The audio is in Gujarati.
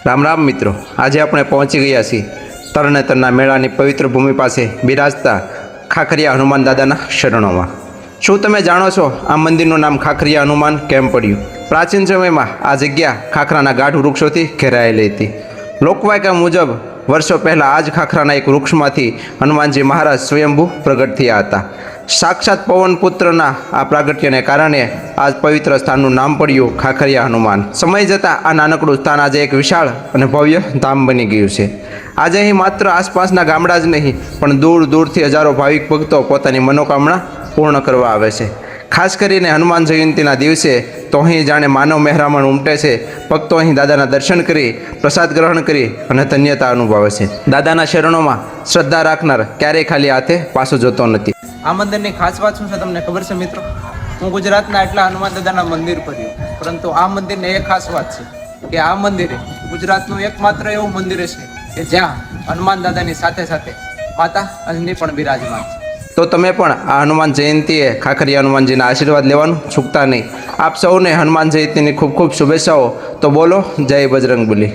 રામ રામ મિત્રો, આજે આપણે પહોંચી ગયા છીએ તરણેતરના મેળાની પવિત્ર ભૂમિ પાસે બિરાજતા ખાખરિયા હનુમાન દાદાના શરણોમાં. શું તમે જાણો છો આ મંદિરનું નામ ખાખરિયા હનુમાન કેમ પડ્યું? પ્રાચીન સમયમાં આ જગ્યા ખાખરાના ગાઢ વૃક્ષોથી ઘેરાયેલી હતી. લોકવાયકા મુજબ વર્ષો પહેલાં આ જ ખાખરાના એક વૃક્ષમાંથી હનુમાનજી મહારાજ સ્વયંભૂ પ્રગટ થયા હતા. સાક્ષાત પવનપુત્રના આ પ્રાગટ્યને કારણે આ પવિત્ર સ્થાનનું નામ પડ્યું ખાખરિયા હનુમાન. સમય જતાં આ નાનકડું સ્થાન આજે એક વિશાળ અને ભવ્ય ધામ બની ગયું છે. આજે અહીં માત્ર આસપાસના ગામડા જ નહીં પણ દૂર દૂરથી હજારો ભાવિક ભક્તો પોતાની મનોકામના પૂર્ણ કરવા આવે છે. ખાસ કરીને હનુમાન જયંતિના દિવસે તો અહીં જાણે માનવ મહેરામણ ઉમટે છે. ભક્તો અહીં દાદાના દર્શન કરી પ્રસાદ ગ્રહણ કરી અને ધન્યતા અનુભવે છે. દાદાના શરણોમાં શ્રદ્ધા રાખનાર ક્યારેય ખાલી હાથે પાછો જતો નથી. આ મંદિરની ખાસ વાત શું છે તમને ખબર છે મિત્રો? હું ગુજરાતના એટલા હનુમાન દાદાના મંદિર પર ગયો, પરંતુ આ મંદિરની એક ખાસ વાત છે કે આ મંદિરે ગુજરાતનું એકમાત્ર એવું મંદિર છે કે જ્યાં હનુમાન દાદાની સાથે સાથે માતા અંજની પણ બિરાજમાન છે. તો તમે પણ આ હનુમાન જયંતિએ ખાખરિયા હનુમાનજીના આશીર્વાદ લેવાનું ચૂકતા નહીં. આપ સૌને હનુમાન જયંતિની ખૂબ ખૂબ શુભેચ્છાઓ. તો બોલો જય બજરંગબલી.